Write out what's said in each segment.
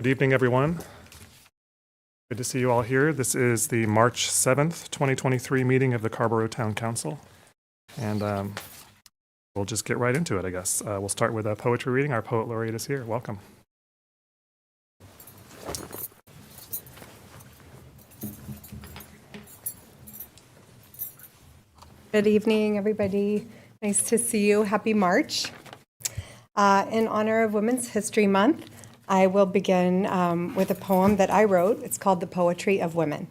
Good evening, everyone. Good to see you all here. This is the March 7th, 2023 meeting of the Carrboro Town Council. And we'll just get right into it, I guess. We'll start with a poetry reading. Our poet laureate is here. Welcome. Good evening, everybody. Nice to see you. Happy March. In honor of Women's History Month, I will begin with a poem that I wrote. It's called The Poetry of Women.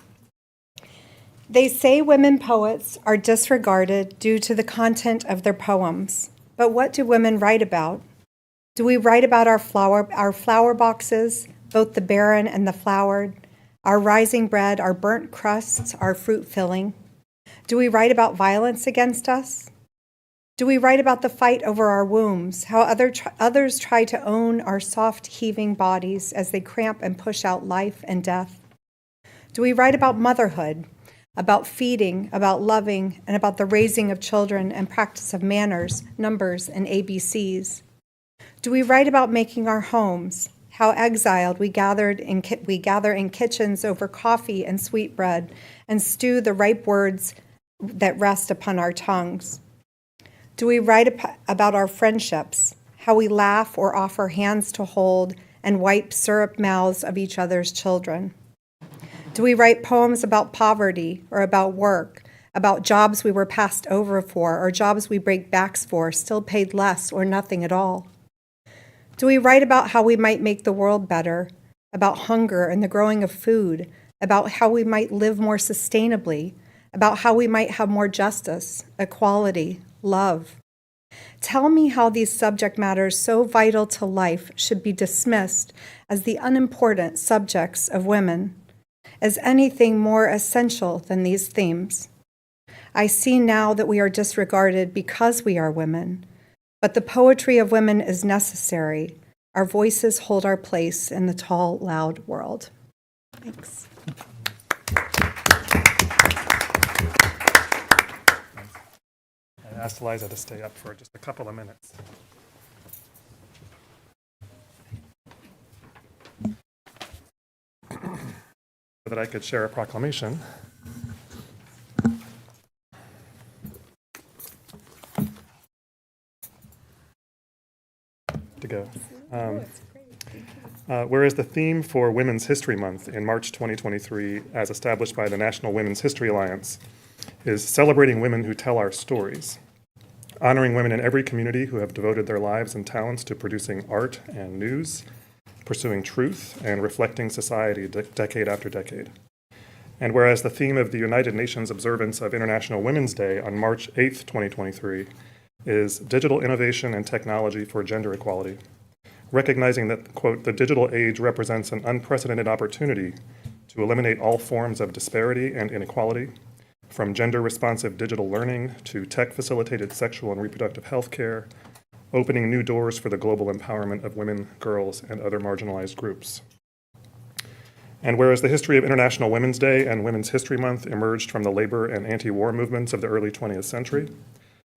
They say women poets are disregarded due to the content of their poems. But what do women write about? Do we write about our flower boxes, both the barren and the flowered, our rising bread, our burnt crusts, our fruit filling? Do we write about violence against us? Do we write about the fight over our wombs, how others try to own our soft, heaving bodies as they cramp and push out life and death? Do we write about motherhood, about feeding, about loving, and about the raising of children and practice of manners, numbers, and ABCs? Do we write about making our homes, how exiled we gather in kitchens over coffee and sweetbread and stew the ripe words that rest upon our tongues? Do we write about our friendships, how we laugh or offer hands to hold and wipe syrup mouths of each other's children? Do we write poems about poverty or about work, about jobs we were passed over for or jobs we break backs for, still paid less or nothing at all? Do we write about how we might make the world better, about hunger and the growing of food, about how we might live more sustainably, about how we might have more justice, equality, love? Tell me how these subject matters so vital to life should be dismissed as the unimportant subjects of women, as anything more essential than these themes. I see now that we are disregarded because we are women, but the poetry of women is necessary. Our voices hold our place in the tall, loud world. Thanks. I asked Eliza to stay up for just a couple of minutes. So that I could share a proclamation. To go. Whereas the theme for Women's History Month in March 2023, as established by the National Women's History Alliance, is celebrating women who tell our stories, honoring women in every community who have devoted their lives and talents to producing art and news, pursuing truth, and reflecting society decade after decade. And whereas the theme of the United Nations observance of International Women's Day on March 8th, 2023, is digital innovation and technology for gender equality, recognizing that, quote, the digital age represents an unprecedented opportunity to eliminate all forms of disparity and inequality, from gender-responsive digital learning to tech-facilitated sexual and reproductive health care, opening new doors for the global empowerment of women, girls, and other marginalized groups. And whereas the history of International Women's Day and Women's History Month emerged from the labor and anti-war movements of the early 20th century,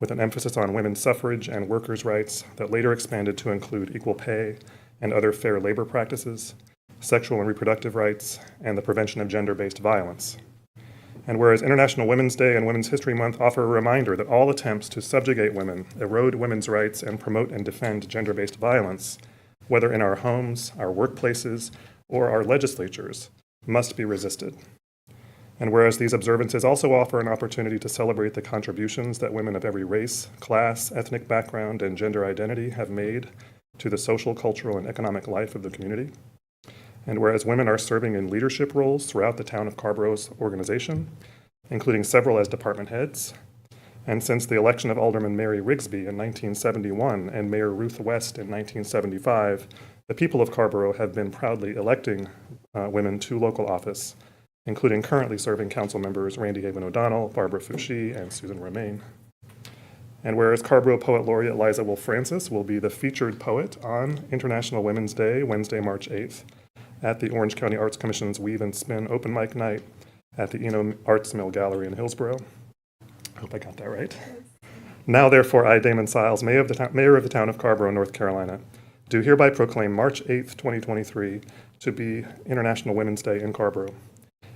with an emphasis on women's suffrage and workers' rights that later expanded to include equal pay and other fair labor practices, sexual and reproductive rights, and the prevention of gender-based violence. And whereas International Women's Day and Women's History Month offer a reminder that all attempts to subjugate women, erode women's rights, and promote and defend gender-based violence, whether in our homes, our workplaces, or our legislatures, must be resisted. And whereas these observances also offer an opportunity to celebrate the contributions that women of every race, class, ethnic background, and gender identity have made to the social, cultural, and economic life of the community, and whereas women are serving in leadership roles throughout the town of Carrboro's organization, including several as department heads, and since the election of Alderman Mary Rigsby in 1971 and Mayor Ruth West in 1975, the people of Carrboro have been proudly electing women to local office, including currently serving council members Randy Avon O'Donnell, Barbara Fouché, and Susan Romaine. And whereas Carrboro Poet Laureate Liza Wolfe Francis will be the featured poet on International Women's Day, Wednesday, March 8th, at the Orange County Arts Commission's Weave and Spin open mic night at the Eno Arts Mill Gallery in Hillsborough. I hope I got that right. Now, therefore, I, Damon Siles, Mayor of the Town of Carrboro, North Carolina, do hereby proclaim March 8th, 2023, to be International Women's Day in Carrboro,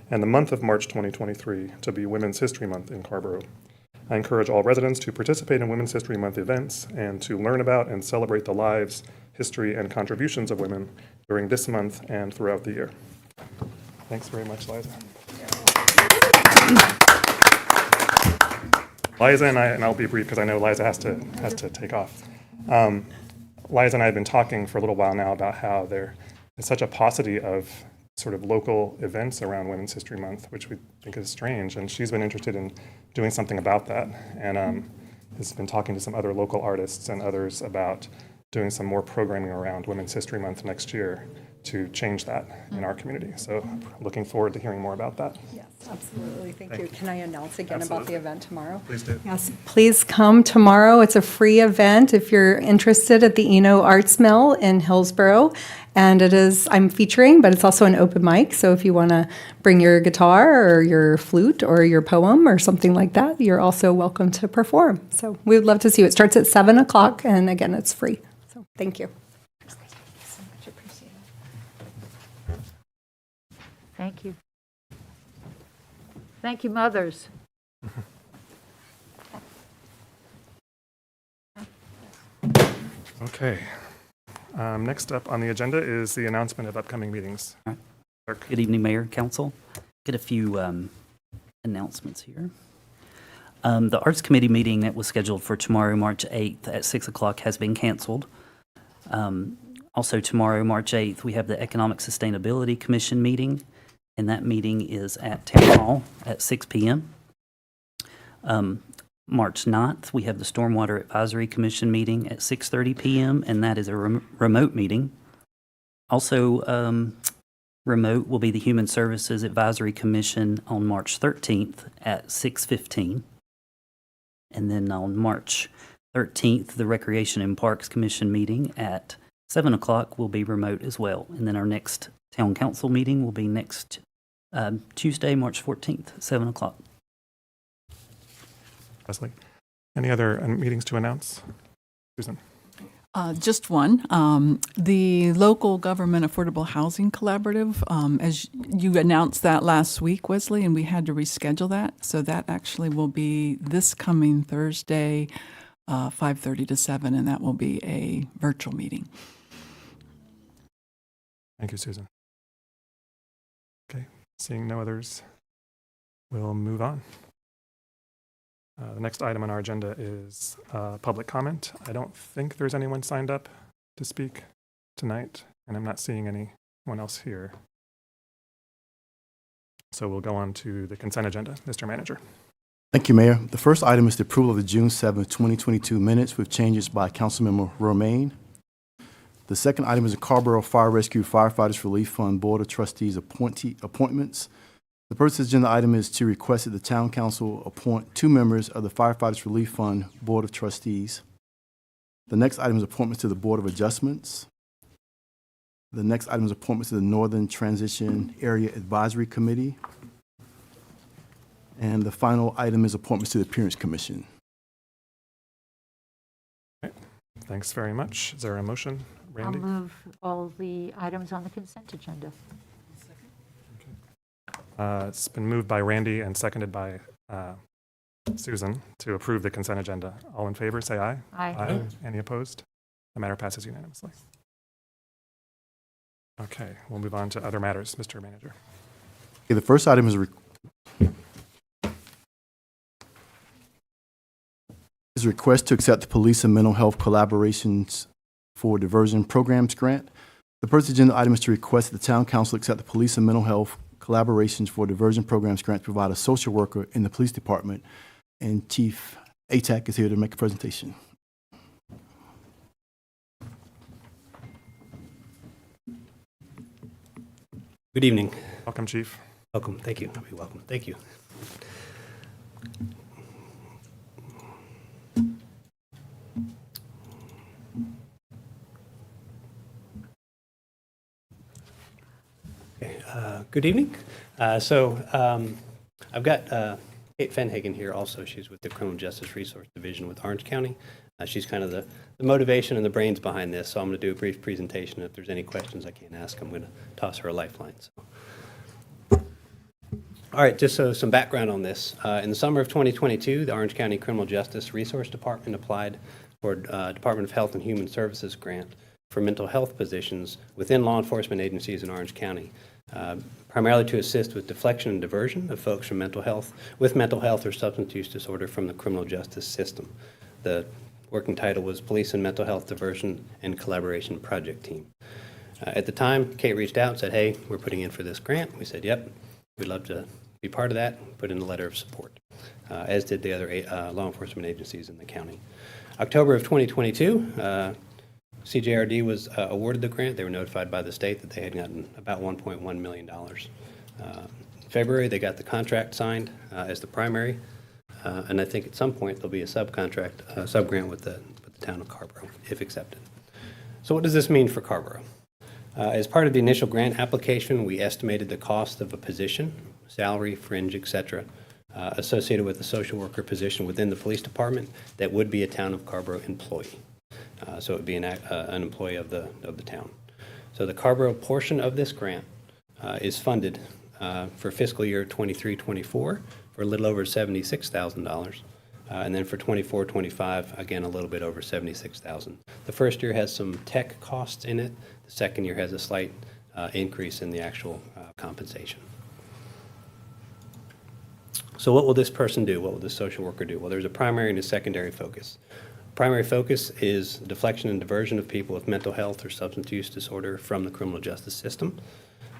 and the month of March 2023 to be Women's History Month in Carrboro. I encourage all residents to participate in Women's History Month events and to learn about and celebrate the lives, history, and contributions of women during this month and throughout the year. Thanks very much, Liza. Liza and I'll be brief because I know Liza has to take off. Liza and I have been talking for a little while now about how there is such a paucity of sort of local events around Women's History Month, which we think is strange, and she's been interested in doing something about that, and has been talking to some other local artists and others about doing some more programming around Women's History Month next year to change that in our community. So looking forward to hearing more about that. Yes, absolutely. Thank you. Can I announce again about the event tomorrow? Please do. Yes, please come tomorrow. It's a free event if you're interested at the Eno Arts Mill in Hillsboro. And I'm featuring, but it's also an open mic. So if you want to bring your guitar or your flute or your poem or something like that, you're also welcome to perform. So we would love to see you. It starts at 7 o'clock, and again, it's free. So thank you. So much appreciated. Thank you. Thank you, mothers. Okay. Next up on the agenda is the announcement of upcoming meetings. All right. Clerk. Good evening, Mayor, Council. Got a few announcements here. The Arts Committee meeting that was scheduled for tomorrow, March 8th at 6 o'clock has been canceled. Also tomorrow, March 8th, we have the Economic Sustainability Commission meeting, and that meeting is at Town Hall at 6 p.m. March 9th, we have the Stormwater Advisory Commission meeting at 6:30 p.m., and that is a remote meeting. Also, remote will be the Human Services Advisory Commission on March 13th at 6:15. And then on March 13th, the Recreation and Parks Commission meeting at 7 o'clock will be remote as well. And then our next Town Council meeting will be next Tuesday, March 14th, 7 o'clock. Leslie, any other meetings to announce? Susan? Just one. The Local Government Affordable Housing Collaborative, as you announced that last week, Wesley, and we had to reschedule that. So that actually will be this coming Thursday, 5:30 to 7, and that will be a virtual meeting. Thank you, Susan. Okay, seeing no others, we'll move on. The next item on our agenda is public comment. I don't think there's anyone signed up to speak tonight, and I'm not seeing anyone else here. So we'll go on to the consent agenda. Mr. Manager. Thank you, Mayor. The first item is the approval of the June 7, 2022 minutes with changes by Councilmember Romaine. The second item is the Carrboro Fire Rescue Firefighters Relief Fund Board of Trustees appointments. The first agenda item is to request that the Town Council appoint 2 members of the Firefighters Relief Fund Board of Trustees. The next item is appointments to the Board of Adjustments. The next item is appointments to the Northern Transition Area Advisory Committee. And the final item is appointments to the Appearance Commission. Okay. Thanks very much. Is there a motion? Randy? I'll move all the items on the consent agenda. It's been moved by Randy and seconded by Susan to approve the consent agenda. All in favor, say aye. Aye. Any opposed? The matter passes unanimously. Okay, we'll move on to other matters. Mr. Manager. Okay, the first item is a request to accept the Police and Mental Health Collaborations for Diversion Programs Grant. The first agenda item is to request that the Town Council accept the Police and Mental Health Collaborations for Diversion Programs Grant to provide a social worker in the police department. And Chief Atack is here to make a presentation. Good evening. Welcome, Chief. Welcome. Thank you. You're welcome. Thank you. Okay, good evening. I've got Kate Fenhagen here also. She's with the Criminal Justice Resource Division with Orange County. She's kind of the motivation and the brains behind this, so I'm going to do a brief presentation. If there's any questions I can't ask, I'm going to toss her a lifeline. So. All right, just so some background on this. In the summer of 2022, the Orange County Criminal Justice Resource Department applied for a Department of Health and Human Services grant for mental health positions within law enforcement agencies in Orange County, primarily to assist with deflection and diversion of folks from mental health or substance use disorder from the criminal justice system. The working title was Police and Mental Health Diversion and Collaboration Project Team. At the time, Kate reached out and said, hey, we're putting in for this grant. We said, yep, we'd love to be part of that, put in a letter of support, as did the other law enforcement agencies in the county. October of 2022, CJRD was awarded the grant. They were notified by the state that they had gotten about $1.1 million. In February, they got the contract signed as the primary, and I think at some point there'll be a subcontract, sub-grant with the town of Carrboro, if accepted. So what does this mean for Carrboro? As part of the initial grant application, we estimated the cost of a position, salary, fringe, et cetera, associated with a social worker position within the police department that would be a town of Carrboro employee. So it would be an employee of the town. So the Carrboro portion of this grant is funded for fiscal year 23-24 for a little over $76,000, and then for 24-25, again a little bit over $76,000. The first year has some tech costs in it. The second year has a slight increase in the actual compensation. So what will this person do? What will this social worker do? Well, there's a primary and a secondary focus. Primary focus is deflection and diversion of people with mental health or substance use disorder from the criminal justice system,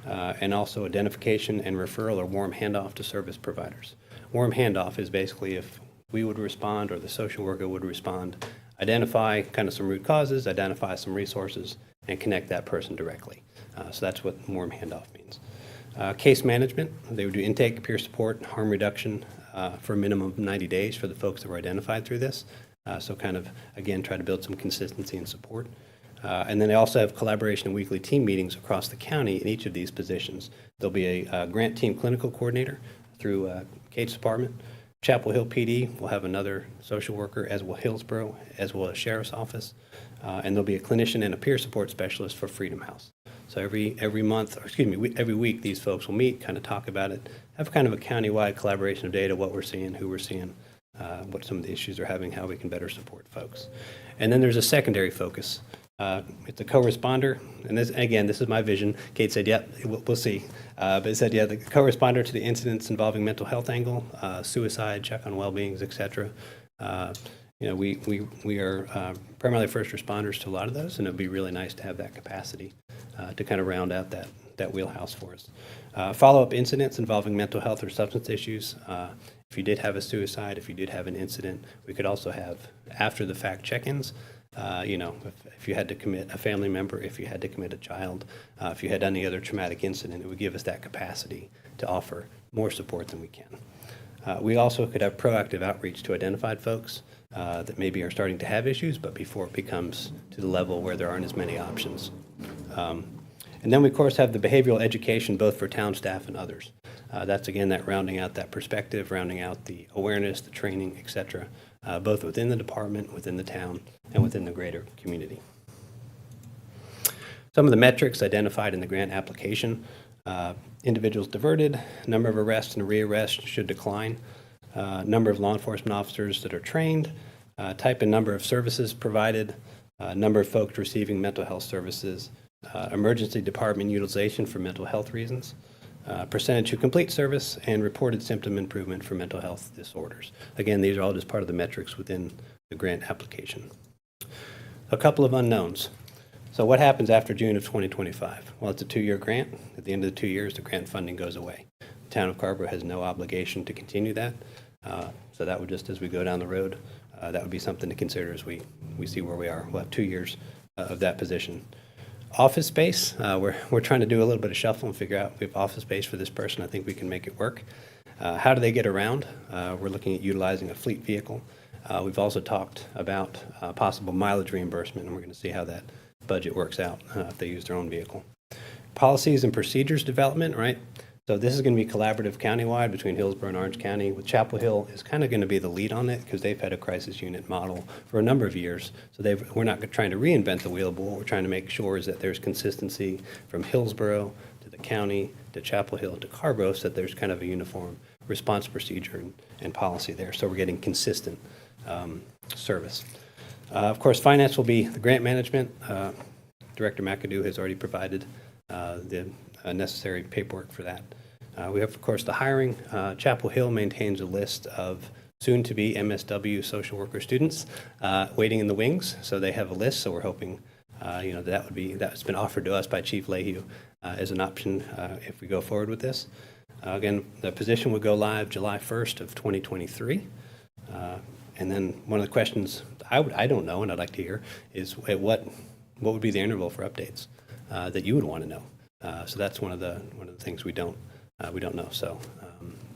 and also identification and referral or warm handoff to service providers. Warm handoff is basically if we would respond or the social worker would respond, identify kind of some root causes, identify some resources, and connect that person directly. So that's what warm handoff means. Case management, they would do intake, peer support, harm reduction for a minimum of 90 days for the folks that were identified through this. So kind of, again, try to build some consistency and support. And then they also have collaboration and weekly team meetings across the county in each of these positions. There'll be a grant team clinical coordinator through Kate's department. Chapel Hill PD will have another social worker, as will Hillsborough, as well as Sheriff's Office. And there'll be a clinician and a peer support specialist for Freedom House. So every month, or excuse me, every week, these folks will meet, kind of talk about it, have kind of a countywide collaboration of data, what we're seeing, who we're seeing, what some of the issues are having, how we can better support folks. And then there's a secondary focus. It's a co-responder, and this, again, this is my vision. Kate said, yep, we'll see. But it said, yeah, the co-responder to the incidents involving mental health angle, suicide, check on well-beings, et cetera. You know, we are primarily first responders to a lot of those, and it'd be really nice to have that capacity to kind of round out that wheelhouse for us. Follow-up incidents involving mental health or substance issues. If you did have a suicide, if you did have an incident, we could also have after-the-fact check-ins. You know, if you had to commit a family member, if you had to commit a child, if you had any other traumatic incident, it would give us that capacity to offer more support than we can. We also could have proactive outreach to identified folks that maybe are starting to have issues, but before it becomes to the level where there aren't as many options. And then we, of course, have the behavioral education both for town staff and others. That's, again, that rounding out that perspective, rounding out the awareness, the training, et cetera, both within the department, within the town, and within the greater community. Some of the metrics identified in the grant application: individuals diverted, number of arrests and rearrests should decline, number of law enforcement officers that are trained, type and number of services provided, number of folks receiving mental health services, emergency department utilization for mental health reasons, percentage who complete service, and reported symptom improvement for mental health disorders. Again, these are all just part of the metrics within the grant application. A couple of unknowns. So what happens after June of 2025? Well, it's a 2-year grant. At the end of the 2 years, the grant funding goes away. The town of Carrboro has no obligation to continue that. So that would just, as we go down the road, that would be something to consider as we see where we are. We'll have 2 years of that position. Office space, we're trying to do a little bit of shuffle and figure out if we have office space for this person. I think we can make it work. How do they get around? We're looking at utilizing a fleet vehicle. We've also talked about possible mileage reimbursement, and we're going to see how that budget works out if they use their own vehicle. Policies and procedures development, right? So this is going to be collaborative countywide between Hillsborough and Orange County, with Chapel Hill is kind of going to be the lead on it because they've had a crisis unit model for a number of years. So we're not trying to reinvent the wheel, but what we're trying to make sure is that there's consistency from Hillsborough to the county to Chapel Hill to Carrboro, so that there's kind of a uniform response procedure and policy there. So we're getting consistent service. Of course, finance will be the grant management. Director McAdoo has already provided the necessary paperwork for that. We have, of course, the hiring. Chapel Hill maintains a list of soon-to-be MSW social worker students waiting in the wings. So they have a list. So we're hoping, that's been offered to us by Chief Leahy as an option if we go forward with this. Again, the position would go live July 1st of 2023. And then one of the questions I don't know, and I'd like to hear, is what would be the interval for updates that you would want to know? So that's one of the things we don't know. So,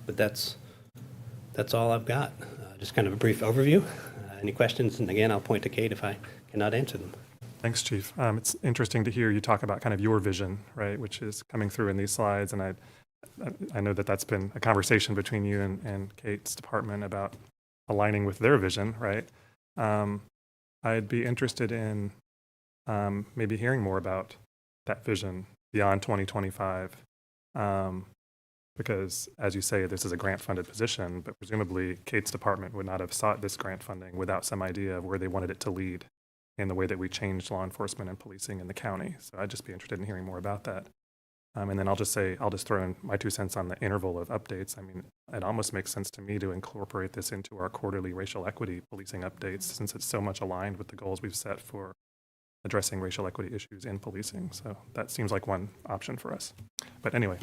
but that's all I've got. Just kind of a brief overview. Any questions? And again, I'll point to Kate if I cannot answer them. Thanks, Chief. It's interesting to hear you talk about kind of your vision, right, which is coming through in these slides. And I know that that's been a conversation between you and Kate's department about aligning with their vision, right? I'd be interested in maybe hearing more about that vision beyond 2025, because as you say, this is a grant-funded position, but presumably Kate's department would not have sought this grant funding without some idea of where they wanted it to lead in the way that we changed law enforcement and policing in the county. So I'd just be interested in hearing more about that. And then I'll just throw in my 2 cents on the interval of updates. I mean, it almost makes sense to me to incorporate this into our quarterly racial equity policing updates, since it's so much aligned with the goals we've set for addressing racial equity issues in policing. So that seems like one option for us. But anyway,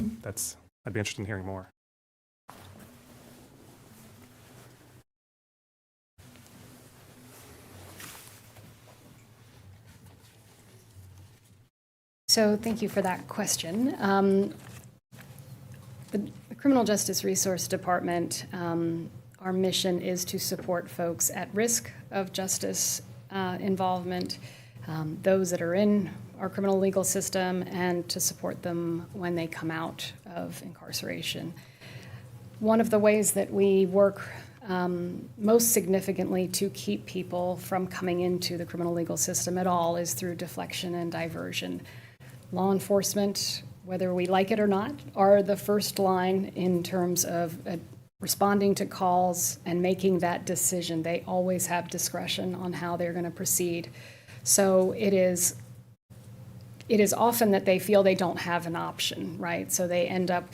I'd be interested in hearing more. So thank you for that question. The Criminal Justice Resource Department, our mission is to support folks at risk of justice involvement, those that are in our criminal legal system, and to support them when they come out of incarceration. One of the ways that we work most significantly to keep people from coming into the criminal legal system at all is through deflection and diversion. Law enforcement, whether we like it or not, are the first line in terms of responding to calls and making that decision. They always have discretion on how they're going to proceed. So it is often that they feel they don't have an option, right? So they end up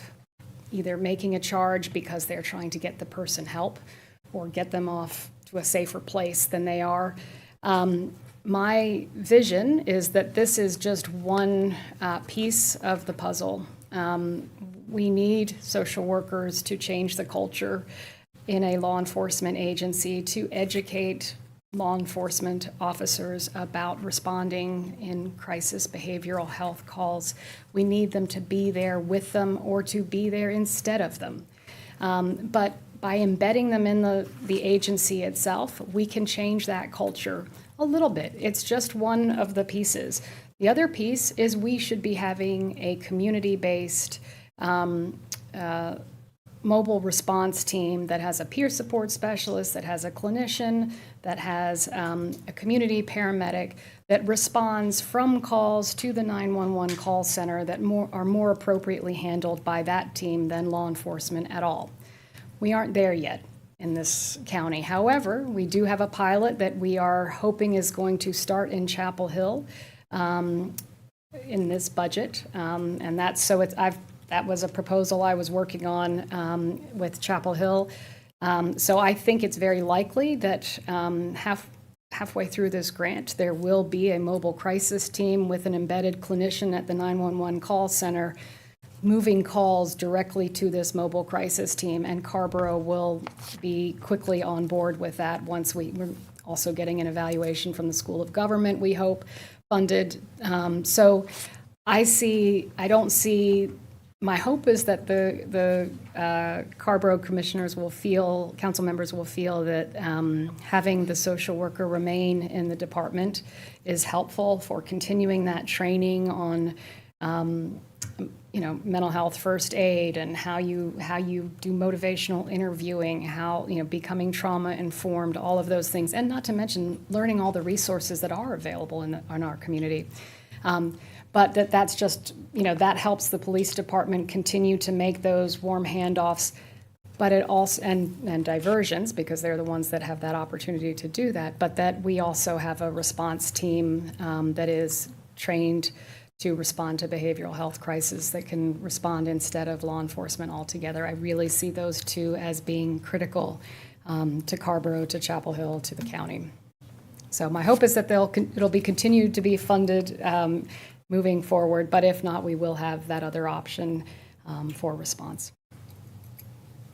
either making a charge because they're trying to get the person help or get them off to a safer place than they are. My vision is that this is just one piece of the puzzle. We need social workers to change the culture in a law enforcement agency, to educate law enforcement officers about responding in crisis behavioral health calls. We need them to be there with them or to be there instead of them. But by embedding them in the agency itself, we can change that culture a little bit. It's just one of the pieces. The other piece is we should be having a community-based mobile response team that has a peer support specialist, that has a clinician, that has a community paramedic that responds from calls to the 911 call center that are more appropriately handled by that team than law enforcement at all. We aren't there yet in this county. However, we do have a pilot that we are hoping is going to start in Chapel Hill in this budget, and that was a proposal I was working on with Chapel Hill. So I think it's very likely that halfway through this grant, there will be a mobile crisis team with an embedded clinician at the 911 call center moving calls directly to this mobile crisis team, and Carrboro will be quickly on board with that once we're also getting an evaluation from the School of Government, we hope, funded. So my hope is that the Carrboro commissioners will feel, council members will feel that having the social worker remain in the department is helpful for continuing that training on mental health first aid and how you do motivational interviewing, how, becoming trauma informed, all of those things, and not to mention learning all the resources that are available in our community. But that's just, that helps the police department continue to make those warm handoffs, but it also, and diversions, because they're the ones that have that opportunity to do that, but that we also have a response team that is trained to respond to behavioral health crises, that can respond instead of law enforcement altogether. I really see those two as being critical to Carrboro, to Chapel Hill, to the county. So my hope is that it'll be continued to be funded moving forward, but if not, we will have that other option for response.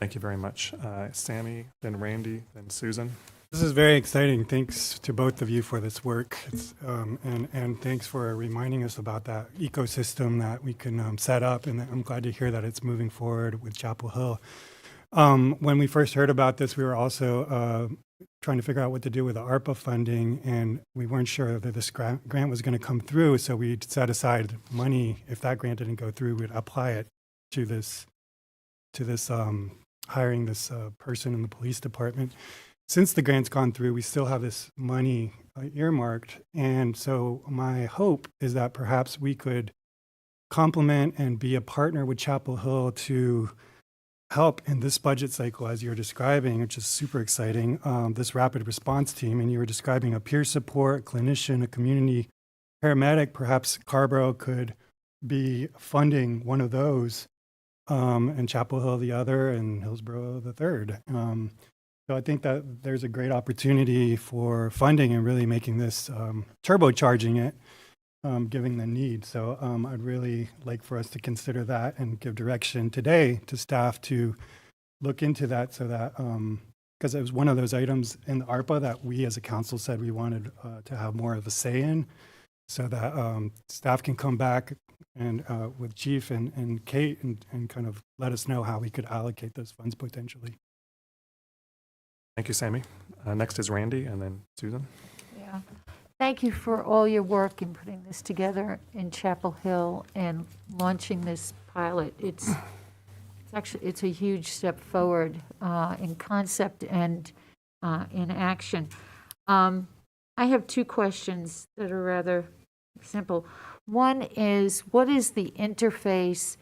Thank you very much. Sammy, then Randy, then Susan. This is very exciting. Thanks to both of you for this work. And thanks for reminding us about that ecosystem that we can set up. And I'm glad to hear that it's moving forward with Chapel Hill. When we first heard about this, we were also trying to figure out what to do with the ARPA funding, and we weren't sure that this grant was going to come through. So we set aside money. If that grant didn't go through, we'd apply it to this hiring this person in the police department. Since the grant's gone through, we still have this money earmarked. And so my hope is that perhaps we could complement and be a partner with Chapel Hill to help in this budget cycle, as you're describing, which is super exciting, this rapid response team. And you were describing a peer support, clinician, a community paramedic. Perhaps Carrboro could be funding one of those, and Chapel Hill the other, and Hillsborough the third. So I think that there's a great opportunity for funding and really making this, turbocharging it, giving the need. So I'd really like for us to consider that and give direction today to staff to look into that, so that, because it was one of those items in the ARPA that we as a council said we wanted to have more of a say in, so that staff can come back and with Chief and Kate and kind of let us know how we could allocate those funds potentially. Thank you, Sammy. Next is Randy, and then Susan. Yeah. Thank you for all your work in putting this together in Chapel Hill and launching this pilot. It's a huge step forward in concept and in action. I have two questions that are rather simple. One is, what is the interface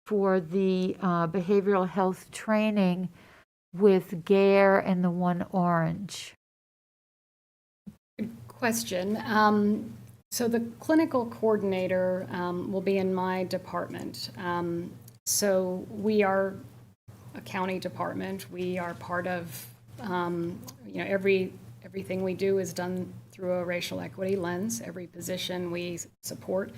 for the behavioral health training with GARE and the One Orange? Good question. So the clinical coordinator will be in my department. So we are a county department. We are part of, everything we do is done through a racial equity lens. Every position we support,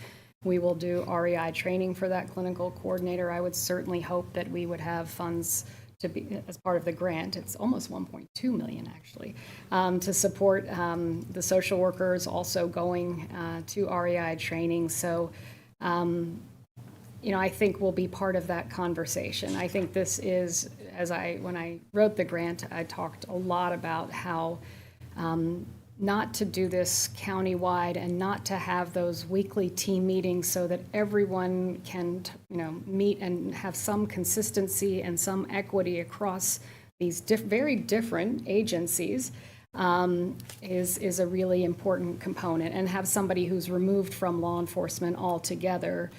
we will do REI training for that clinical coordinator. I would certainly hope that we would have funds to be, as part of the grant, it's almost 1.2 million actually, to support the social workers also going to REI training. So, I think we'll be part of that conversation. I think this is, when I wrote the grant, I talked a lot about how not to do this countywide and not to have those weekly team meetings so that everyone can, meet and have some consistency and some equity across these very different agencies is a really important component. And have somebody who's removed from law enforcement altogether.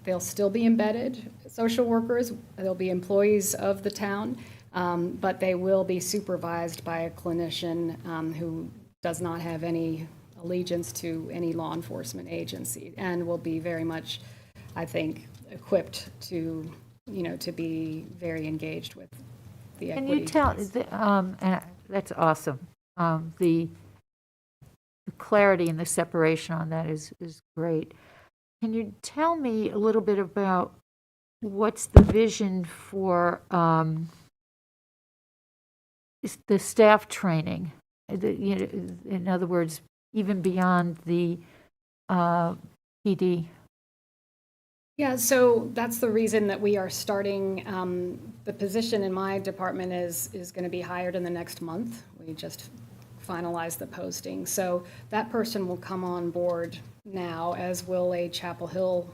They'll still be embedded social workers, they'll be employees of the town, but they will be supervised by a clinician who does not have any allegiance to any law enforcement agency, and will be very much, I think, equipped to, to be very engaged with the equity. Can you tell, and that's awesome. The clarity and the separation on that is great. Can you tell me a little bit about what's the vision for the staff training? In other words, even beyond the PD? Yeah, so that's the reason that we are starting. The position in my department is going to be hired in the next month. We just finalized the posting. So that person will come on board now, as will a Chapel Hill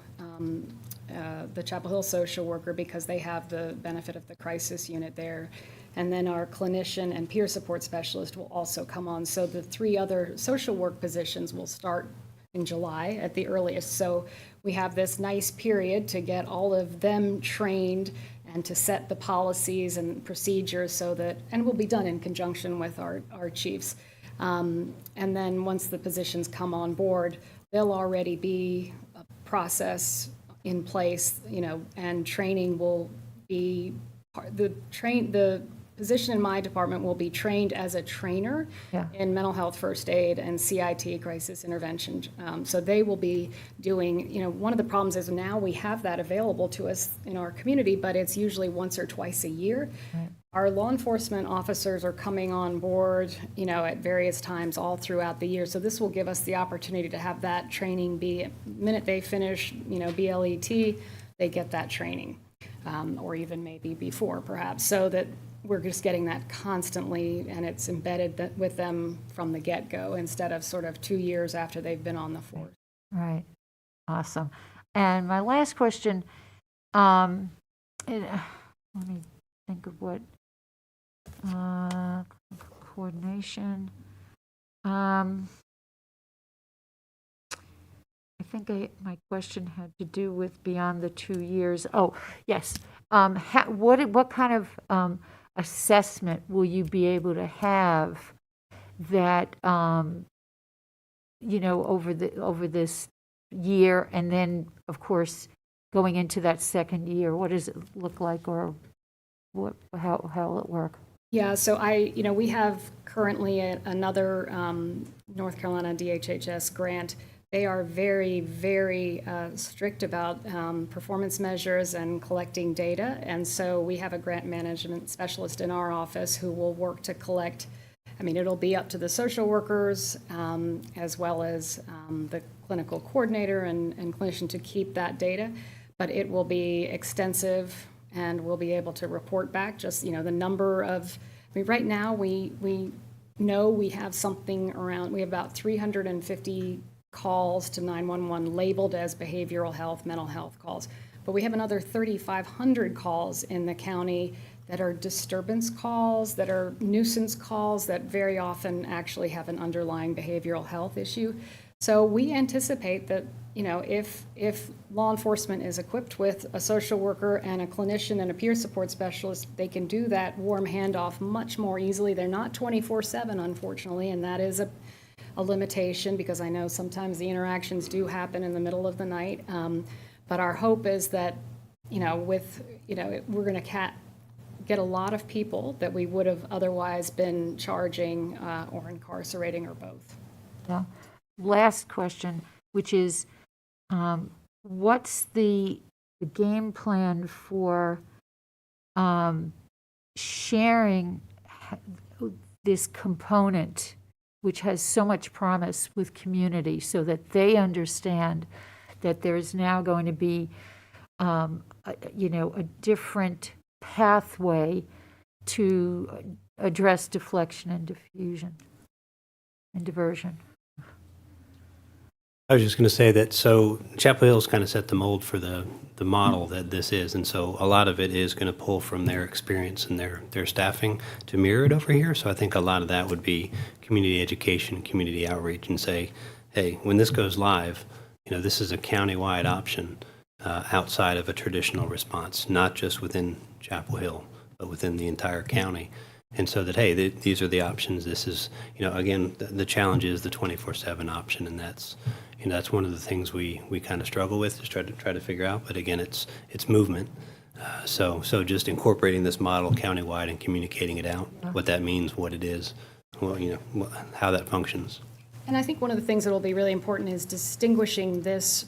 the Chapel Hill social worker because they have the benefit of the crisis unit there. And then our clinician and peer support specialist will also come on. So the 3 other social work positions will start in July at the earliest. So we have this nice period to get all of them trained and to set the policies and procedures so that, and will be done in conjunction with our chiefs. And then once the positions come on board, there'll already be a process in place, and training will be, the position in my department will be trained as a trainer in mental health first aid and CIT, crisis intervention. So they will be doing, one of the problems is now we have that available to us in our community, but it's usually once or twice a year. Right. Our law enforcement officers are coming on board, at various times all throughout the year. So this will give us the opportunity to have that training be, the minute they finish, BLET, they get that training, or even maybe before perhaps, so that we're just getting that constantly, and it's embedded with them from the get-go instead of sort of 2 years after they've been on the force. Right. Awesome. And my last question, let me think of what, coordination. I think my question had to do with beyond the 2 years. Oh, yes. What kind of assessment will you be able to have that over this year, and then of course going into that second year? What does it look like, or how will it work? Yeah, so we have currently another North Carolina DHHS grant. They are very, very strict about performance measures and collecting data. And so we have a grant management specialist in our office who will work to collect. It'll be up to the social workers as well as the clinical coordinator and clinician to keep that data. But it will be extensive, and we'll be able to report back just, the number of, right now we know we have something around, we have about 350 calls to 911 labeled as behavioral health, mental health calls. But we have another 3,500 calls in the county that are disturbance calls, that are nuisance calls, that very often actually have an underlying behavioral health issue. So we anticipate that, if law enforcement is equipped with a social worker and a clinician and a peer support specialist, they can do that warm handoff much more easily. They're not 24/7, unfortunately, and that is a limitation, because I know sometimes the interactions do happen in the middle of the night. But our hope is that, we're going to get a lot of people that we would have otherwise been charging or incarcerating, or both. Yeah. Last question, which is, what's the game plan for sharing this component, which has so much promise, with community, so that they understand that there's now going to be, a different pathway to address deflection and diffusion and diversion? I was just going to say that, so Chapel Hill's kind of set the mold for the model that this is, and so a lot of it is going to pull from their experience and their staffing to mirror it over here. So I think a lot of that would be community education, community outreach, and say, hey, when this goes live, this is a countywide option outside of a traditional response, not just within Chapel Hill, but within the entire county. And so that, hey, these are the options. This is, again, the challenge is the 24/7 option, and that's one of the things we kind of struggle with, is try to figure out. But again, it's movement. So just incorporating this model countywide and communicating it out, what that means, what it is, how that functions. And I think one of the things that will be really important is distinguishing this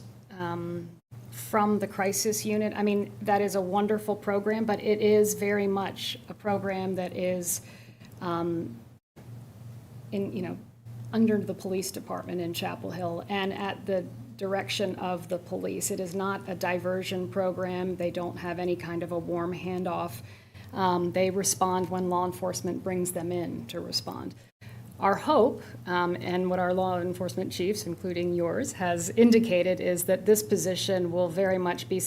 from the crisis unit. That is a wonderful program, but it is very much a program that is under the police department in Chapel Hill and at the direction of the police. It is not a diversion program. They don't have any kind of a warm handoff. They respond when law enforcement brings them in to respond. Our hope, and what our law enforcement chiefs, including yours, has indicated is that this position will very much be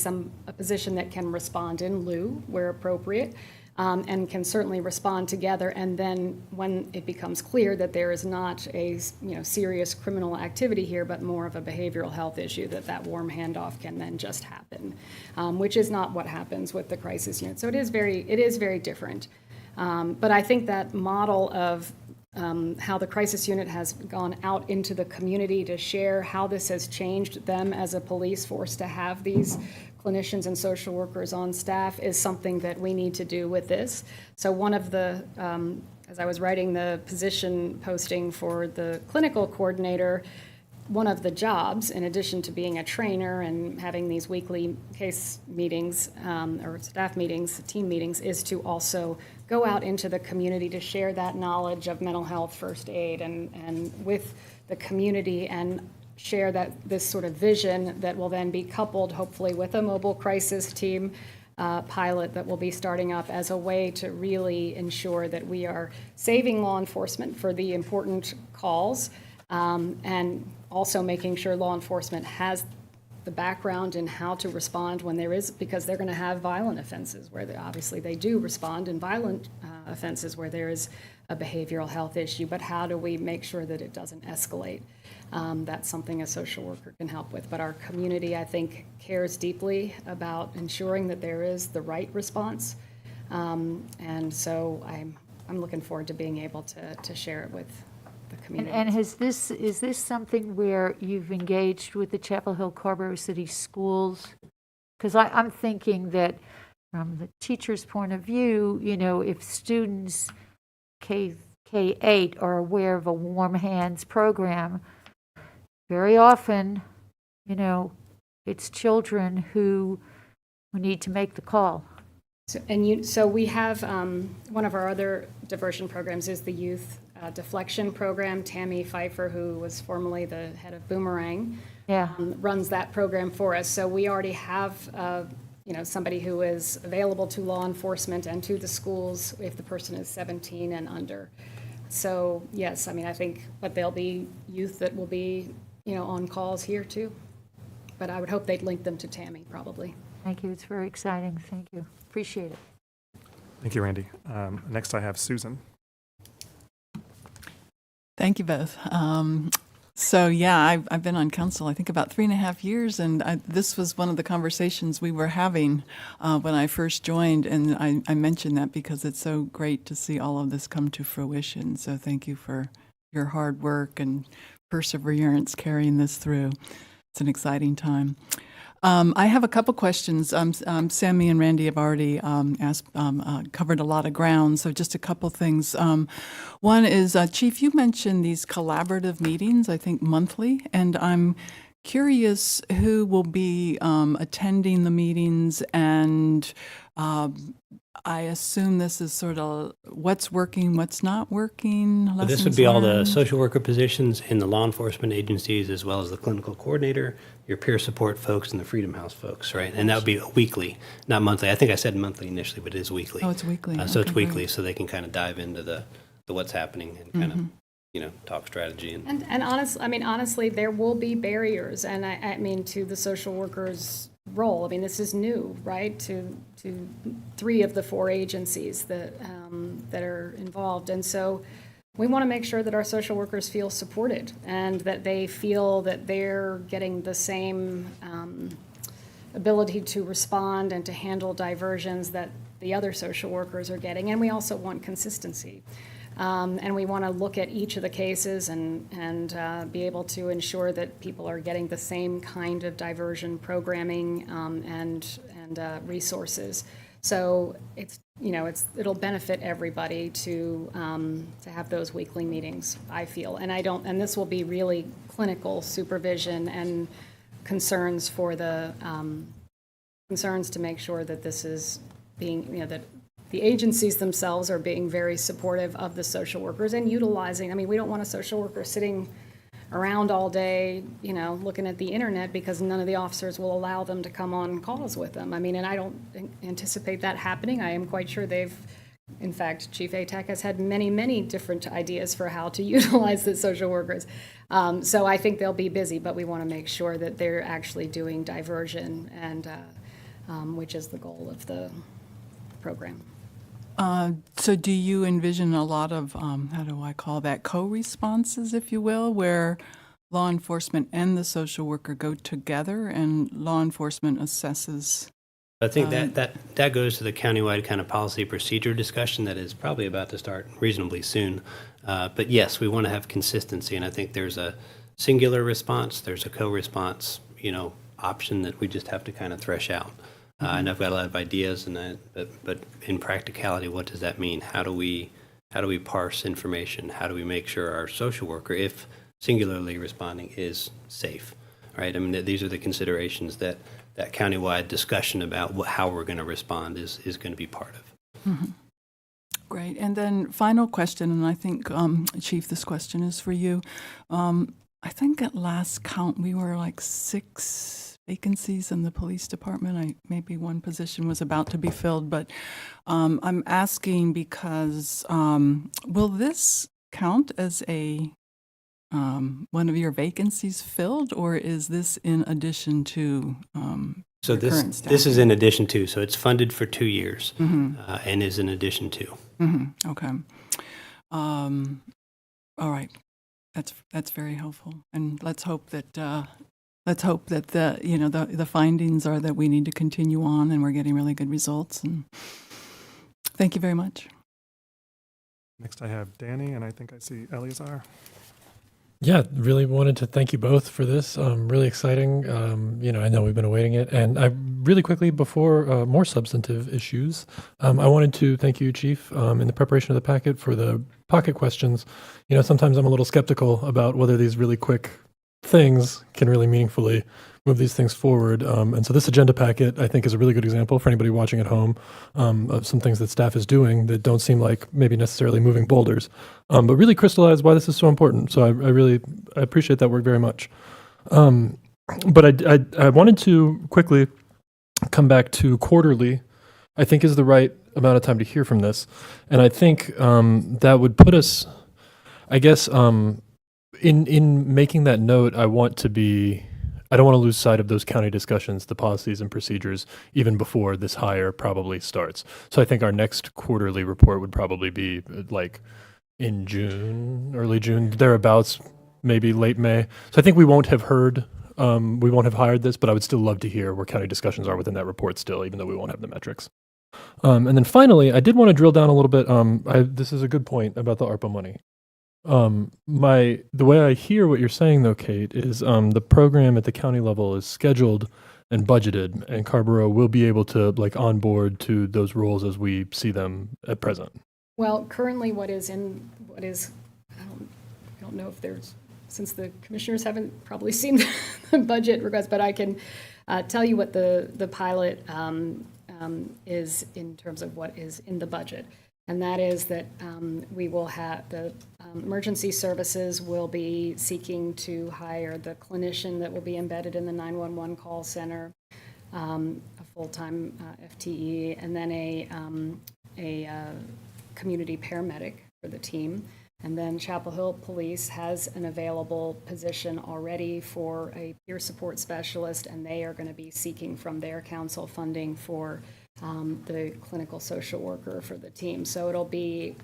a position that can respond in lieu where appropriate, and can certainly respond together. And then when it becomes clear that there is not a serious criminal activity here, but more of a behavioral health issue, that warm handoff can then just happen, which is not what happens with the crisis unit. So it is very different. But I think that model of how the crisis unit has gone out into the community to share how this has changed them as a police force to have these clinicians and social workers on staff is something that we need to do with this. So one of the, as I was writing the position posting for the clinical coordinator, one of the jobs, in addition to being a trainer and having these weekly case meetings or staff meetings, team meetings, is to also go out into the community to share that knowledge of mental health first aid and with the community, and share this sort of vision that will then be coupled hopefully with a mobile crisis team pilot that will be starting up as a way to really ensure that we are saving law enforcement for the important calls, and also making sure law enforcement has the background in how to respond when there is, because they're going to have violent offenses where obviously they do respond in violent offenses where there is a behavioral health issue, but how do we make sure that it doesn't escalate? That's something a social worker can help with. But our community, I think, cares deeply about ensuring that there is the right response. And so I'm looking forward to being able to share it with the community. And is this something where you've engaged with the Chapel Hill Carrboro City Schools? Because I'm thinking that from the teacher's point of view, if students K-8 are aware of a Warm Hands program, very often, it's children who need to make the call. So we have, one of our other diversion programs is the youth deflection program. Tammy Pfeiffer, who was formerly the head of Boomerang, runs that program for us. So we already have somebody who is available to law enforcement and to the schools if the person is 17 and under. So yes, I think, but there'll be youth that will be, on calls here too. But I would hope they'd link them to Tammy probably. Thank you. It's very exciting. Thank you. Appreciate it. Thank you, Randy. Next I have Susan. Thank you both. I've been on council, I think, about 3.5 years, and this was one of the conversations we were having when I first joined, and I mentioned that because it's so great to see all of this come to fruition. So thank you for your hard work and perseverance carrying this through. It's an exciting time. I have a couple questions. Sammy and Randy have already covered a lot of ground, so just a couple things. One is, Chief, you mentioned these collaborative meetings, I think monthly, and I'm curious who will be attending the meetings, and I assume this is sort of what's working, what's not working. So this would be all the social worker positions in the law enforcement agencies, as well as the clinical coordinator, your peer support folks, and the Freedom House folks, right? And that would be weekly, not monthly. I think I said monthly initially, but it is weekly. Oh, it's weekly. So it's Okay, weekly, great. so they can kind of dive into the what's happening and kind of talk strategy. And honestly, there will be barriers, and I mean to the social workers' role. I mean, this is new, right? To 3 of the 4 agencies that are involved, and so we want to make sure that our social workers feel supported and that they feel that they're getting the same ability to respond and to handle diversions that the other social workers are getting. And we also want consistency. And we want to look at each of the cases and be able to ensure that people are getting the same kind of diversion programming and resources. So it'll benefit everybody to have those weekly meetings, I feel. And this will be really clinical supervision and concerns for the concerns to make sure that this is being, that the agencies themselves are being very supportive of the social workers and utilizing. We don't want a social worker sitting around all day, looking at the internet because none of the officers will allow them to come on calls with them. And I don't anticipate that happening. I am quite sure they've In fact, Chief ATAC has had many, many different ideas for how to utilize the social workers. So I think they'll be busy, but we want to make sure that they're actually doing diversion, and which is the goal of the program. So do you envision a lot of, how do I call that, co-responses, if you will, where law enforcement and the social worker go together and law enforcement assesses? I think that goes to the countywide kind of policy procedure discussion that is probably about to start reasonably soon. But yes, we want to have consistency, and I think there's a singular response, there's a co-response, option that we just have to kind of thresh out. And I've got a lot of ideas, but in practicality, what does that mean? How do we parse information? How do we make sure our social worker, if singularly responding, is safe? Right? I mean, these are the considerations that countywide discussion about how we're going to respond is going to be part of. Mm-hmm. Great. And then final question, and I think, Chief, this question is for you. I think at last count, we were like 6 vacancies in the police department. Maybe one position was about to be filled, but I'm asking because will this count as one of your vacancies filled, or is this in addition to So your current this is staffing? in addition to, so it's funded for 2 years and is in addition to. Mm-hmm. Okay. All right. That's very helpful, and let's hope that the findings are that we need to continue on, and we're getting really good results. And thank you very much. Next I have Danny, and I think I see Eleazar. Yeah, really wanted to thank you both for this. Really exciting. I know we've been awaiting it. And I really quickly, before more substantive issues, I wanted to thank you, Chief, in the preparation of the packet for the pocket questions. Sometimes I'm a little skeptical about whether these really quick things can really meaningfully move these things forward. And so this agenda packet, I think, is a really good example for anybody watching at home of some things that staff is doing that don't seem like maybe necessarily moving boulders, but really crystallize why this is so important. So I appreciate that work very much. But I wanted to quickly come back to quarterly, I think is the right amount of time to hear from this. And I think that would put us, I guess, in making that note, I don't want to lose sight of those county discussions, the policies and procedures, even before this hire probably starts. So I think our next quarterly report would probably be like in June, early June, thereabouts, maybe late May. So I think we won't have hired this, but I would still love to hear where county discussions are within that report still, even though we won't have the metrics. And then finally, I did want to drill down a little bit. This is a good point about the ARPA money. The way I hear what you're saying though, Kate, is the program at the county level is scheduled and budgeted, and Carrboro will be able to onboard to those roles as we see them at present. Well, currently I don't know if there's, since the commissioners haven't probably seen the budget request, but I can tell you what the pilot is in terms of what is in the budget. And that is that we will have the emergency services will be seeking to hire the clinician that will be embedded in the 911 call center, a full-time FTE, and then a community paramedic for the team. And then Chapel Hill Police has an available position already for a peer support specialist, and they are going to be seeking from their council funding for the clinical social worker for the team. So there'll be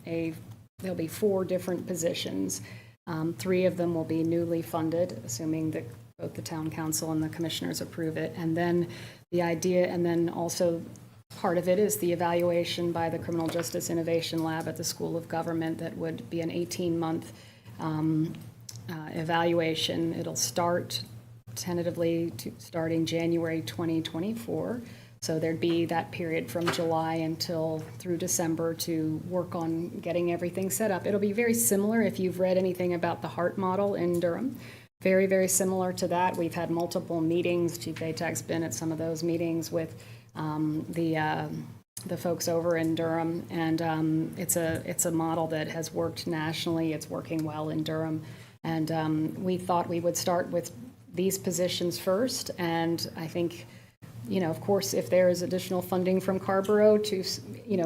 4 different positions. 3 of them will be newly funded, assuming that both the town council and the commissioners approve it. And then the idea, and then also part of it is the evaluation by the Criminal Justice Innovation Lab at the School of Government. That would be an 18-month evaluation. It'll start tentatively starting January 2024. So there'd be that period from July through December to work on getting everything set up. It'll be very similar if you've read anything about the HEART model in Durham. Very, very similar to that. We've had multiple meetings. Chief ATAC's been at some of those meetings with the folks over in Durham, and it's a model that has worked nationally. It's working well in Durham, and we thought we would start with these positions first, and I think Of course, if there is additional funding from Carrboro to,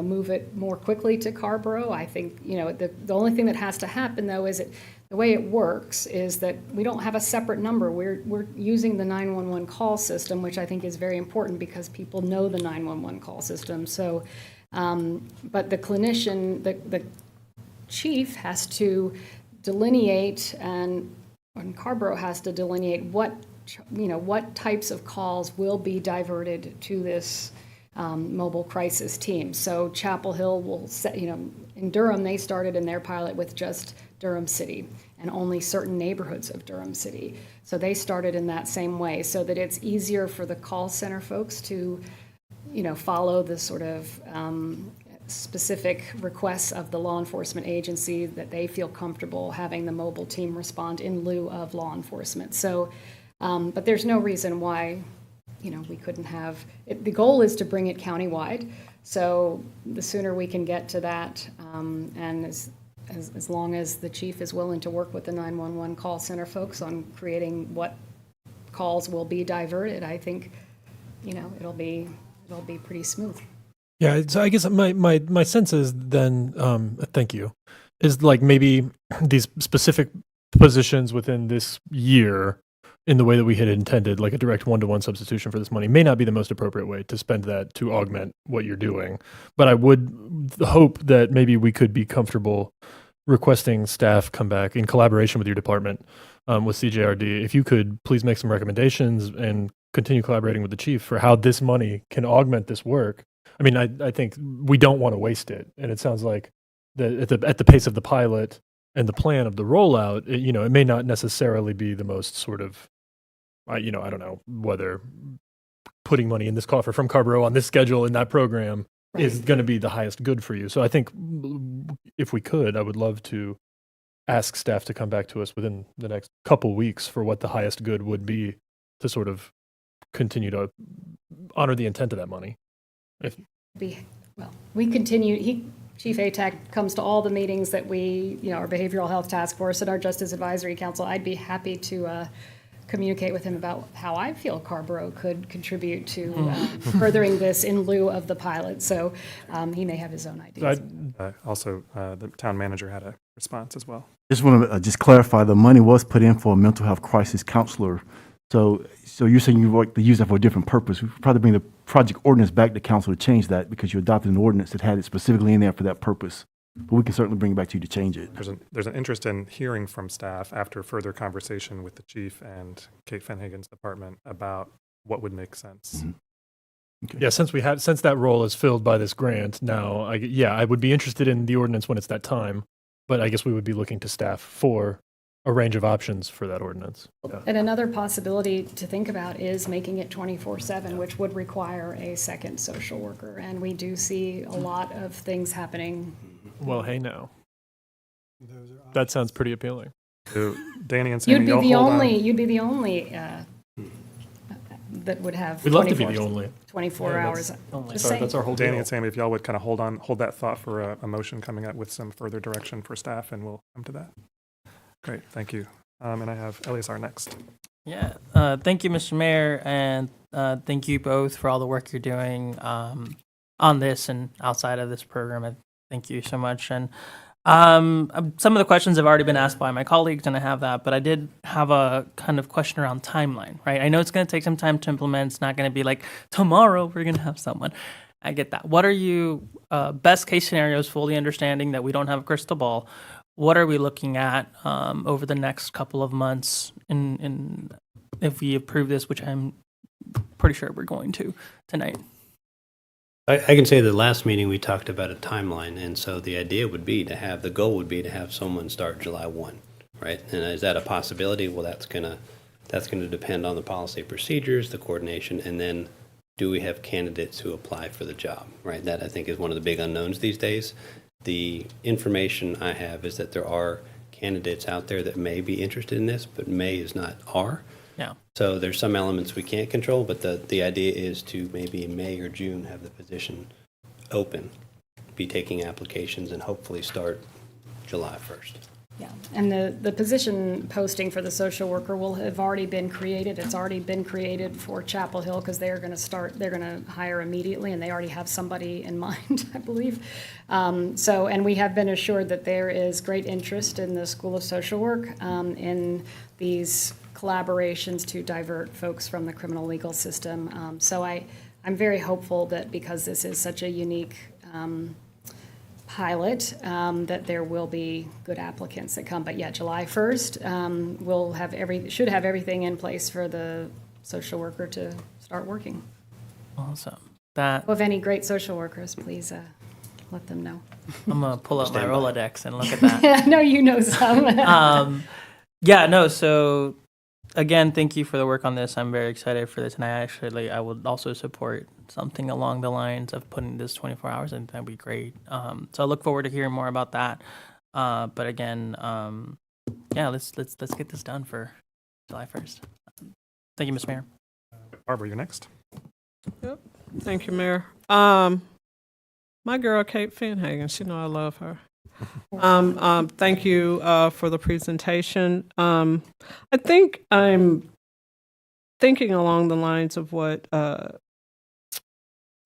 move it more quickly to Carrboro, I think, the only thing that has to happen, though, is the way it works is that we don't have a separate number. We're using the 911 call system, which I think is very important because people know the 911 call system. So, but the clinician, the chief has to delineate, and Carrboro has to delineate what types of calls will be diverted to this mobile crisis team. So Chapel Hill will set, in Durham, they started in their pilot with just Durham City and only certain neighborhoods of Durham City. So they started in that same way so that it's easier for the call center folks to, follow the sort of specific requests of the law enforcement agency that they feel comfortable having the mobile team respond in lieu of law enforcement. So, but there's no reason why, we couldn't have, the goal is to bring it countywide. So the sooner we can get to that, and as long as the chief is willing to work with the 911 call center folks on creating what calls will be diverted, I think, it'll be pretty smooth. Yeah, so I guess my sense is then, thank you, is like maybe these specific positions within this year in the way that we had intended, like a direct one-to-one substitution for this money, may not be the most appropriate way to spend that to augment what you're doing. But I would hope that maybe we could be comfortable requesting staff come back in collaboration with your department, with CJRD. If you could please make some recommendations and continue collaborating with the chief for how this money can augment this work. I mean, I think we don't want to waste it. And it sounds like that at the pace of the pilot and the plan of the rollout, it may not necessarily be the most sort of, I don't know whether putting money in this coffer from Carrboro on this schedule in that program is going to be the highest good for you. So I think if we could, I would love to ask staff to come back to us within the next couple weeks for what the highest good would be to sort of continue to honor the intent of that money. We continue. Chief ATAC comes to all the meetings that we, our Behavioral Health Task Force and our Justice Advisory Council. I'd be happy to communicate with him about how I feel Carrboro could contribute to furthering this in lieu of the pilot. So he may have his own ideas. Also, the town manager had a response as well. Just want to just clarify, the money was put in for a mental health crisis counselor. So you're saying you want to use that for a different purpose. We probably bring the project ordinance back to council to change that because you adopted an ordinance that had it specifically in there for that purpose. But we can certainly bring it back to you to change it. There's an interest in hearing from staff after further conversation with the chief and Kate Fenhagen's department about what would make sense. Mm-hmm. Okay. Yeah, since that role is filled by this grant now, I would be interested in the ordinance when it's that time, but I guess we would be looking to staff for a range of options for that ordinance. Yeah. And another possibility to think about is making it 24/7, which would require a second social worker. And we do see a lot of things happening. Well, hey now. That sounds pretty appealing. So Danny and Sammy, You'd be y'all the hold only. on. You'd be the only that would have. We'd love to be the only. 24 hours. Just saying. That's our whole Danny deal. and Sammy, if y'all would kind of hold that thought for a motion coming up with some further direction for staff, and we'll come to that. Great, thank you. And I have Eleazar next. Yeah, thank you, Mr. Mayor, and thank you both for all the work you're doing on this and outside of this program. Thank you so much. And some of the questions have already been asked by my colleagues, and I have that, but I did have a kind of question around timeline, right? I know it's going to take some time to implement. It's not going to be like, tomorrow we're going to have someone. I get that. What are you, best case scenarios, fully understanding that we don't have a crystal ball? What are we looking at over the next couple of months in if we approve this, which I'm pretty sure we're going to tonight? I can say the last meeting we talked about a timeline, and so the idea would be the goal would be to have someone start July 1, right? And is that a possibility? Well, that's gonna depend on the policy procedures, the coordination, and then do we have candidates who apply for the job, right? That I think is one of the big unknowns these days. The information I have is that there are candidates out there that may be interested in this, but may is not are. Yeah. So there's some elements we can't control, but the idea is to maybe in May or June have the position open, be taking applications, and hopefully start July 1st. Yeah, and the position posting for the social worker will have already been created. It's already been created for Chapel Hill because they're going to hire immediately, and they already have somebody in mind, I believe. And we have been assured that there is great interest in the School of Social Work in these collaborations to divert folks from the criminal legal system. I'm very hopeful that because this is such a unique pilot, that there will be good applicants that come. But yeah, July 1st, should have everything in place for the social worker to start working. Awesome. Well, if any great social workers, please let them know. I'm gonna pull up my Stand by. Rolodex and look at that. I know you know some. So again, thank you for the work on this. I'm very excited for this, and I would also support something along the lines of putting this 24 hours, and that'd be great. So I look forward to hearing more about that. But again, let's get this done for July 1st. Thank you, Mr. Mayor. Barbara, you're next. Thank you, Mayor. My girl, Kate Finhagen, she know I love her. Thank you for the presentation. I think I'm thinking along the lines of what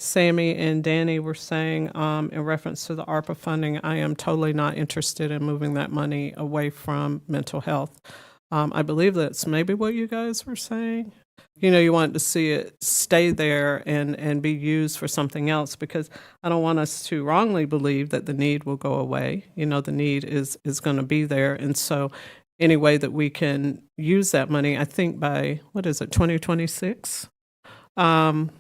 Sammy and Danny were saying in reference to the ARPA funding. I am totally not interested in moving that money away from mental health. I believe that's maybe what you guys were saying. You want to see it stay there and be used for something else, because I don't want us to wrongly believe that the need will go away. The need is going to be there. And so any way that we can use that money, I think by, 2026? I'm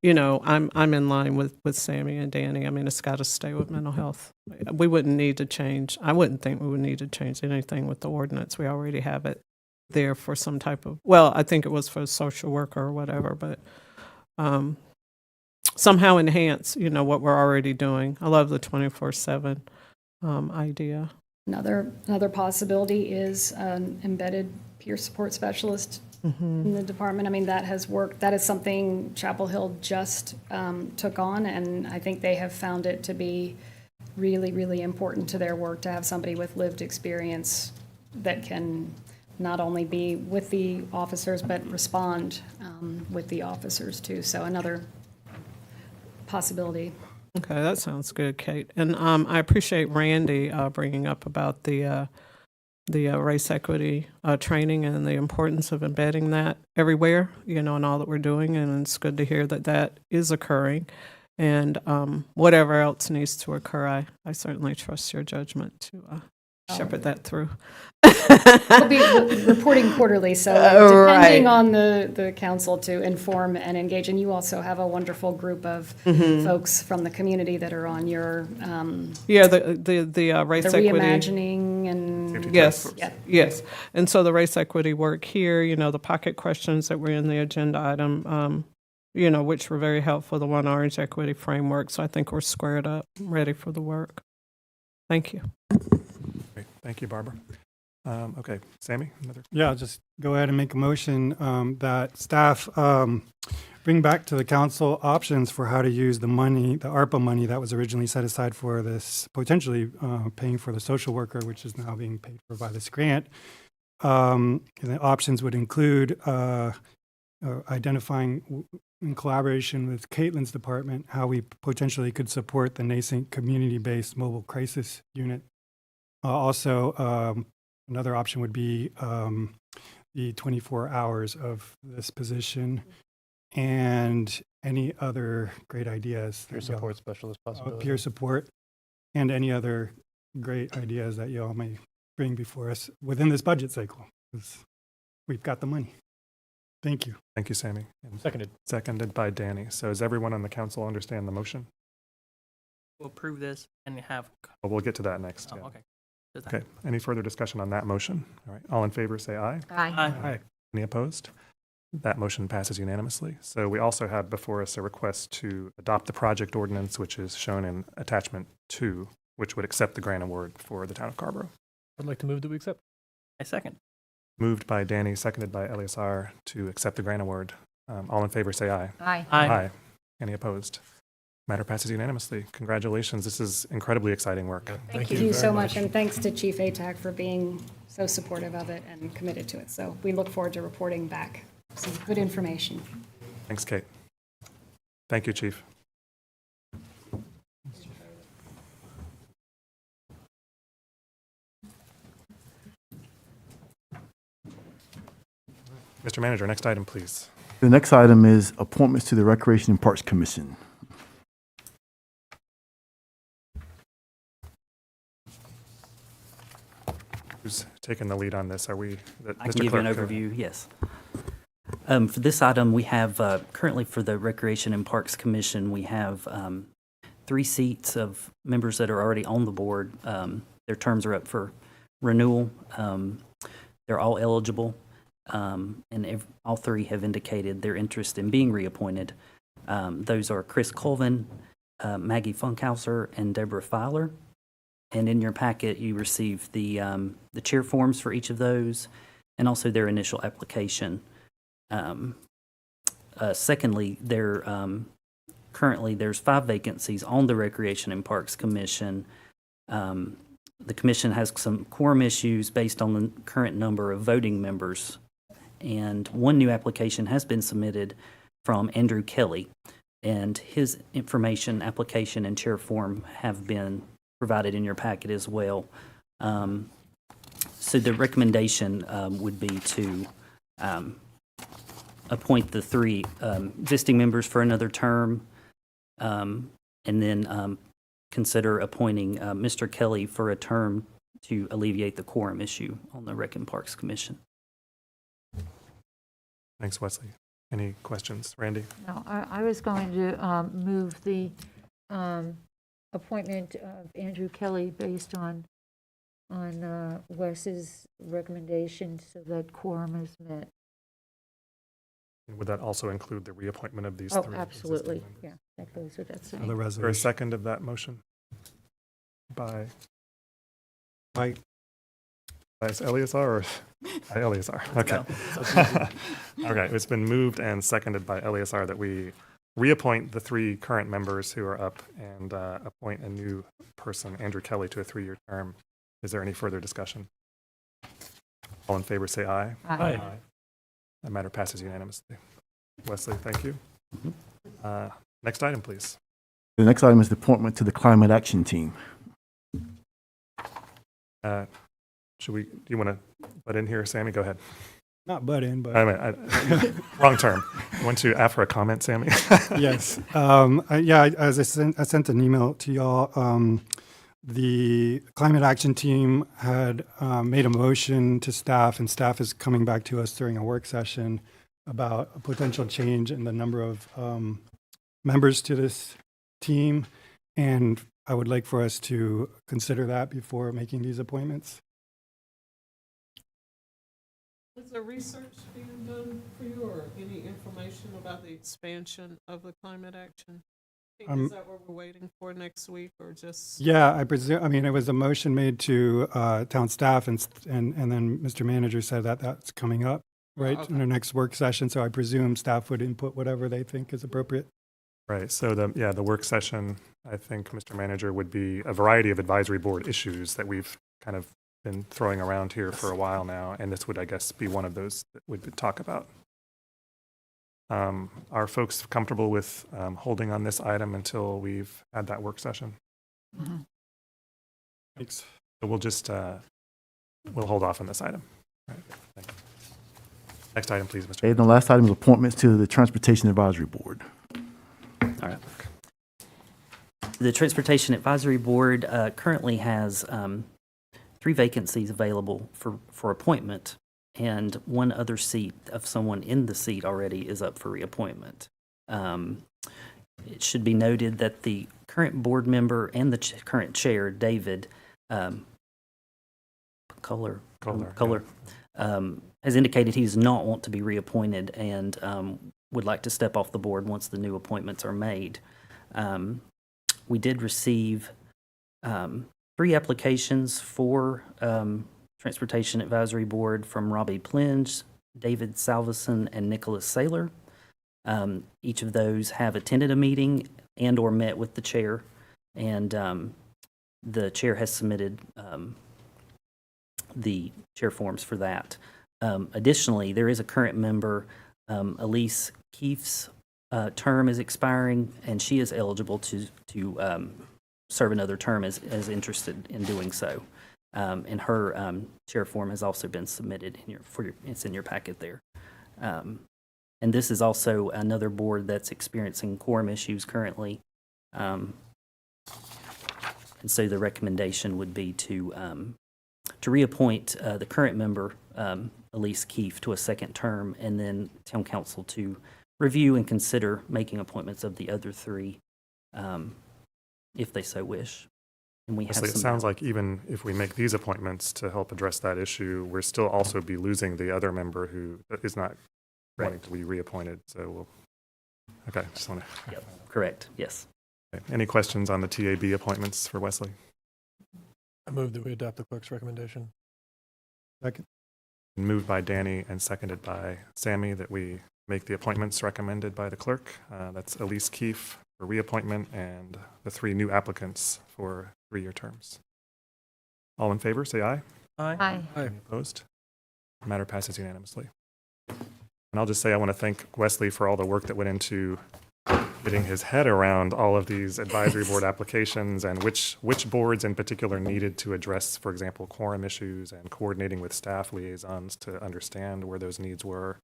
in line with Sammy and Danny. I mean, it's got to stay with mental health. We wouldn't need to change. I wouldn't think we would need to change anything with the ordinance. We already have it there for some type of, I think it was for a social worker or whatever, but somehow enhance, what we're already doing. I love the 24/7 idea. Another possibility is an embedded peer support specialist in the department. I mean, that has worked. That is something Chapel Hill just took on, and I think they have found it to be really, really important to their work to have somebody with lived experience that can not only be with the officers, but respond with the officers too. So another possibility. Okay, that sounds good, Kate. And I appreciate Randy bringing up about the race equity training and the importance of embedding that everywhere, in all that we're doing. And it's good to hear that that is occurring. And whatever else needs to occur, I certainly trust your judgment to shepherd that through. We'll be reporting quarterly, so depending on the council to inform and engage. And you also have a wonderful group of folks from the community that are on your the race the equity reimagining and yes. And so the race equity work here, the pocket questions that were in the agenda item, which were very helpful, the One Orange Equity Framework. So I think we're squared up, ready for the work. Thank you. Great. Thank you, Barbara. Okay, Sammy, another. Yeah, I'll just go ahead and make a motion that staff bring back to the council options for how to use the money, the ARPA money that was originally set aside for this, potentially paying for the social worker, which is now being paid for by this grant. And the options would include identifying in collaboration with Caitlin's department how we potentially could support the nascent community-based mobile crisis unit. Also, another option would be the 24 hours of this position and any other great ideas. Peer support specialist possibility. Peer support and any other great ideas that you all may bring before us within this budget cycle, because we've got the money. Thank you. Thank you, Sammy. And Seconded. seconded by Danny. So does everyone on the council understand the motion? We'll approve this and have. Well, we'll get to that next. Yeah. Okay. Okay. Any further discussion on that motion? All right. All in favor, say aye. Aye. Any opposed? That motion passes unanimously. So we also have before us a request to adopt the project ordinance, which is shown in attachment 2, which would accept the grant award for the town of Carrboro. I'd like to move that we accept. I second. Moved by Danny, seconded by Eleazar to accept the grant award. All in favor, say aye. Aye. Aye. Any opposed? Matter passes unanimously. Congratulations. This is incredibly exciting work. Thank you so much, and thanks to Chief ATAC for being so supportive of it and committed to it. So we look forward to reporting back some good information. Thanks, Kate. Thank you, Chief. Mr. Manager, next item, please. The next item is appointments to the Recreation and Parks Commission. Who's taking the lead on this? Are we? I can give you an overview, yes. For this item, we have, currently for the Recreation and Parks Commission, we have 3 seats of members that are already on the board. Their terms are up for renewal. They're all eligible, and all 3 have indicated their interest in being reappointed. Those are Chris Colvin, Maggie Funkhauser, and Deborah Filer. And in your packet, you received the chair forms for each of those, and also their initial application. Secondly, currently there's 5 vacancies on the Recreation and Parks Commission. The commission has some quorum issues based on the current number of voting members, and 1 new application has been submitted from Andrew Kelly, and his information, application, and chair form have been provided in your packet as well. So the recommendation would be to appoint the 3 existing members for another term, and then consider appointing Mr. Kelly for a term to alleviate the quorum issue on the Rec and Parks Commission. Thanks, Wesley. Any questions? Randy? No, I was going to move the appointment of Andrew Kelly based on Wes's recommendation so that quorum is met. Would that also include the reappointment of these 3? Absolutely. existing members? Yeah, that goes with that The same. Is there a resolution. second of that motion? By Eleazar or by Eleazar? Okay. Okay, it's been moved and seconded by Eleazar that we reappoint the 3 current members who are up and appoint a new person, Andrew Kelly, to a 3-year term. Is there any further discussion? All in favor, say aye. Aye. That matter passes unanimously. Wesley, thank you. Next item, please. The next item is the appointment to the Climate Action Team. Do you want to butt in here, Sammy? Go ahead. Not butt in, but Wrong term. You want to ask for a comment, Sammy? yes. As I sent an email to y'all. The Climate Action Team had made a motion to staff, and staff is coming back to us during a work session about a potential change in the number of members to this team. And I would like for us to consider that before making these appointments. Is there research being done for you or any information about the expansion of the climate action? Is that what we're waiting for next week or just? Yeah, I presume, I mean, it was a motion made to town staff and then Mr. Manager said that that's coming up, right, in the next work session. So I presume staff would input whatever they think is appropriate. Right. So the work session, I think, Mr. Manager, would be a variety of advisory board issues that we've kind of been throwing around here for a while now, and this would, I guess, be one of those that we'd talk about. Are folks comfortable with holding on this item until we've had that work session? Mm-hmm. Thanks. So we'll just we'll hold off on this item. All right. Thank you. Next item, please, Mr. Okay, the last item is appointments to the Transportation Advisory Board. All right. The Transportation Advisory Board currently has 3 vacancies available for appointment, and 1 other seat of someone in the seat already is up for reappointment. It should be noted that the current board member and the current chair, David Kohler, has indicated he does not want to be reappointed and would like to step off the board once the new appointments are made. We did receive 3 applications for Transportation Advisory Board from Robbie Plinge, David Salveson, and Nicholas Saylor. Each of those have attended a meeting and/or met with the chair, and the chair has submitted the chair forms for that. Additionally, there is a current member, Elise Keefe's term is expiring, and she is eligible to serve another term as interested in doing so. And her chair form has also been submitted it's in your packet there. And this is also another board that's experiencing quorum issues currently. And so the recommendation would be to reappoint the current member, Elise Keefe, to a second term, and then town council to review and consider making appointments of the other three, if they so wish. And we have Honestly, it some sounds like even if we make these appointments to help address that issue, we're still also be losing the other member who is not wanting to be reappointed. So okay, just want to. Yep, correct, yes. Okay. Any questions on the TAB appointments for Wesley? I move that we adopt the clerk's recommendation. Second. Moved by Danny and seconded by Sammy that we make the appointments recommended by the clerk. That's Elise Keefe for reappointment and the 3 new applicants for 3-year terms. All in favor, say aye. Aye. Any opposed? The matter passes unanimously. And I'll just say I want to thank Wesley for all the work that went into getting his head around all of these advisory board applications and which boards in particular needed to address, for example, quorum issues and coordinating with staff liaisons to understand where those needs were.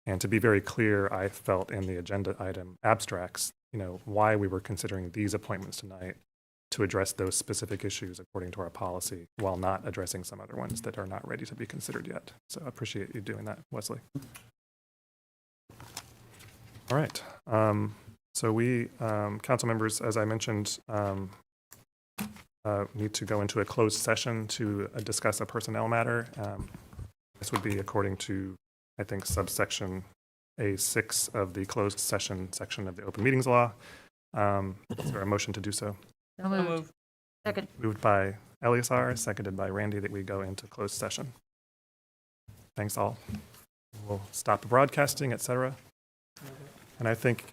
And to be very clear, I felt in the agenda item abstracts, why we were considering these appointments tonight to address those specific issues according to our policy while not addressing some other ones that are not ready to be considered yet. So I appreciate you doing that, Wesley. All right. So we, council members, as I mentioned, need to go into a closed session to discuss a personnel matter. This would be according to, I think, subsection A6 of the closed session section of the open meetings law. Is there a motion to do so? So moved. Second. Moved by Eleazar, seconded by Randy, that we go into closed session. Thanks all. We'll stop the broadcasting, et cetera. And I think